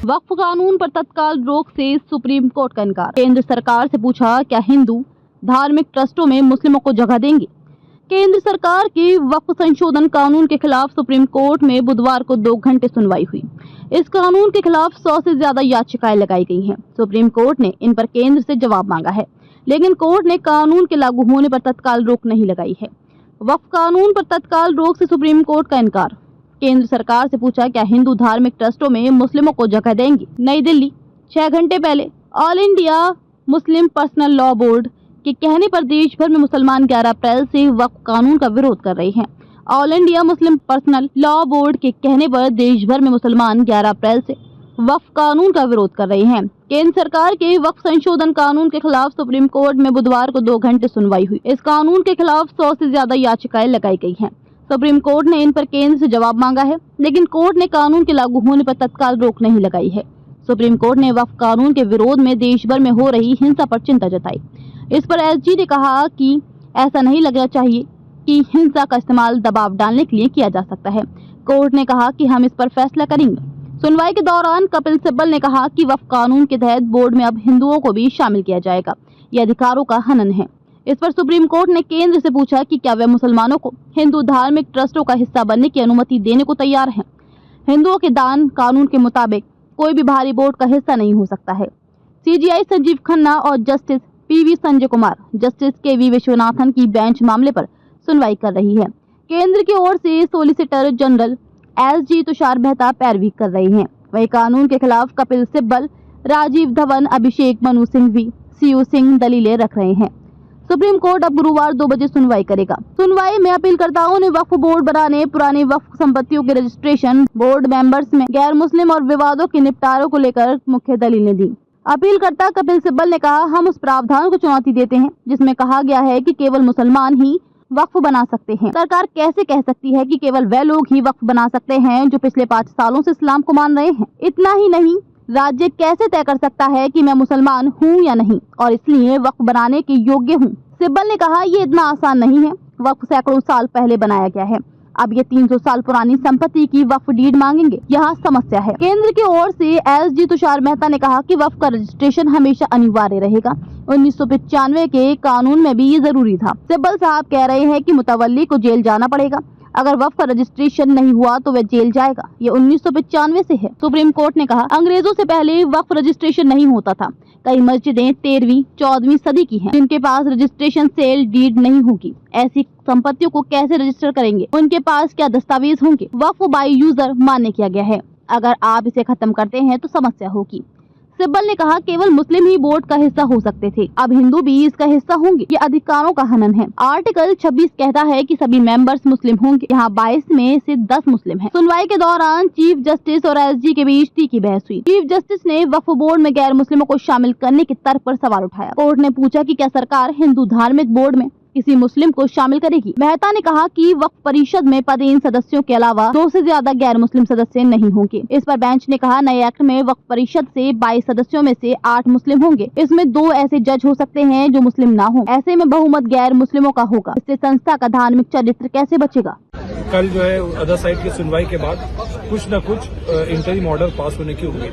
वक्फ कानून पर तत्काल रोक से सुप्रीम कोर्ट का इनकार। केंद्र सरकार से पूछा, क्या हिंदू धार्मिक ट्रस्टों में मुस्लिमों को जगह देंगे। केंद्र सरकार के वक्फ संशोधन कानून के खिलाफ सुप्रीम कोर्ट में बुधवार को 2 घंटे सुनवाई हुई। इस कानून के खिलाफ 100 से ज्यादा याचिकाएं लगाई गई हैं। सुप्रीम कोर्ट ने इन पर केंद्र से जवाब मांगा है, लेकिन कोर्ट ने कानून के लागू होने पर तत्काल रोक नहीं लगाई है। वक्फ कानून पर तत्काल रोक से सुप्रीम कोर्ट का इनकार। केंद्र सरकार से पूछा, क्या हिंदू धार्मिक ट्रस्टों में मुस्लिमों को जगह देंगे। नई दिल्ली, 6 घंटे पहले all India Muslim personal law board के कहने पर देश भर में मुसलमान 11 अप्रैल से वक्फ कानून का विरोध कर रहे हैं। All India Muslim personal law board के कहने पर देश भर में मुसलमान 11 अप्रैल से वक्फ कानून का विरोध कर रहे हैं। केंद्र सरकार के वक्फ संशोधन कानून के खिलाफ सुप्रीम कोर्ट में बुधवार को 2 घंटे सुनवाई हुई। इस कानून के खिलाफ 100 से ज्यादा याचिकाएं लगाई गई हैं। सुप्रीम कोर्ट ने इन पर केंद्र से जवाब मांगा है, लेकिन कोर्ट ने कानून के लागू होने पर तत्काल रोक नहीं लगाई है। सुप्रीम कोर्ट ने वक्फ कानून के विरोध में देश भर में हो रही हिंसा पर चिंता जताई। इस पर एसजी ने कहा कि ऐसा नहीं लगना चाहिए कि हिंसा का इस्तेमाल दबाव डालने के लिए किया जा सकता है। कोर्ट ने कहा कि हम इस पर फैसला करेंगे। सुनवाई के दौरान कपिल सिब्बल ने कहा कि वक्फ कानून के तहत बोर्ड में अब हिंदुओं को भी शामिल किया जाएगा। ये अधिकारों का हनन है। इस पर सुप्रीम कोर्ट ने केंद्र से पूछा कि क्या वे मुसलमानों को हिंदू धार्मिक ट्रस्टों का हिस्सा बनने की अनुमति देने को तैयार हैं। हिंदुओं के दान कानून के मुताबिक कोई भी बाहरी बोर्ड का हिस्सा नहीं हो सकता है। सीजीआई संजीव खन्ना और justice PV Sanjay Kumar, justice KV Viswanathan की बेंच मामले पर सुनवाई कर रही है। केंद्र की ओर से solicitor general SG Tushar Mehta पैरवी कर रहे हैं। वही कानून के खिलाफ कपिल सिब्बल, राजीव धवन, अभिषेक मनु सिंघवी, सीयू सिंह दलीलें रख रहे हैं। सुप्रीम कोर्ट अब गुरुवार 2 बजे सुनवाई करेगा। सुनवाई में अपीलकर्ताओं ने वक्फ बोर्ड बनाने, पुरानी वक्फ संपत्तियों के रजिस्ट्रेशन, बोर्ड मेंबर्स में गैर मुस्लिम और विवादों के निपटारे को लेकर मुख्य दलीलें दी। अपीलकर्ता कपिल सिब्बल ने कहा, हम उस प्रावधान को चुनौती देते हैं जिसमें कहा गया है कि केवल मुसलमान ही वक्फ बना सकते हैं। सरकार कैसे कह सकती है कि केवल वे लोग ही वक्फ बना सकते हैं जो पिछले 5 सालों से इस्लाम को मान रहे हैं। इतना ही नहीं, राज्य कैसे तय कर सकता है कि मैं मुसलमान हूँ या नहीं और इसलिए वक्फ बनाने के योग्य हूँ। सिब्बल ने कहा, ये इतना आसान नहीं है। वक्फ सैकड़ों साल पहले बनाया गया है। अब ये 300 साल पुरानी संपत्ति की वक्फ डीड मांगेंगे, यहाँ समस्या है। केंद्र की ओर से एसजी तुषार मेहता ने कहा कि वक्फ का रजिस्ट्रेशन हमेशा अनिवार्य रहेगा। 1995 के कानून में भी ये जरूरी था। सिब्बल साहब कह रहे हैं कि मुतवल्ली को जेल जाना पड़ेगा। अगर वक्फ का रजिस्ट्रेशन नहीं हुआ तो वह जेल जाएगा। ये 1995 से है। सुप्रीम कोर्ट ने कहा, अंग्रेजों से पहले वक्फ रजिस्ट्रेशन नहीं होता था। कई मस्जिदें 13वीं 14वीं सदी की हैं, जिनके पास रजिस्ट्रेशन सेल डीड नहीं होगी। ऐसी संपत्तियों को कैसे रजिस्टर करेंगे? उनके पास क्या दस्तावेज होंगे? वक्फ बाय यूजर मान्य किया गया है। अगर आप इसे खत्म करते हैं तो समस्या होगी। सिब्बल ने कहा, केवल मुस्लिम ही बोर्ड का हिस्सा हो सकते थे, अब हिंदू भी इसका हिस्सा होंगे। ये अधिकारों का हनन है। आर्टिकल 26 कहता है कि सभी मेंबर्स मुस्लिम होंगे। यहाँ 22 में से 10 मुस्लिम हैं। सुनवाई के दौरान चीफ जस्टिस और एसजी के बीच तीखी बहस हुई। चीफ जस्टिस ने वक्फ बोर्ड में गैर मुस्लिमों को शामिल करने के तर्क पर सवाल उठाया। कोर्ट ने पूछा कि क्या सरकार हिंदू धार्मिक बोर्ड में किसी मुस्लिम को शामिल करेगी। मेहता ने कहा कि वक्फ परिषद में पदेन सदस्यों के अलावा 2 से ज्यादा गैर मुस्लिम सदस्य नहीं होंगे। इस पर बेंच ने कहा, नए एक्ट में वक्फ परिषद से 22 सदस्यों में से 8 मुस्लिम होंगे। इसमें 2 ऐसे जज हो सकते हैं जो मुस्लिम ना हो। ऐसे में बहुमत गैर मुस्लिमों का होगा। इससे संस्था का धार्मिक चरित्र कैसे बचेगा। कल जो है अदर साइड की सुनवाई के बाद कुछ न कुछ इंटरिम ऑर्डर पास होने की उम्मीद है।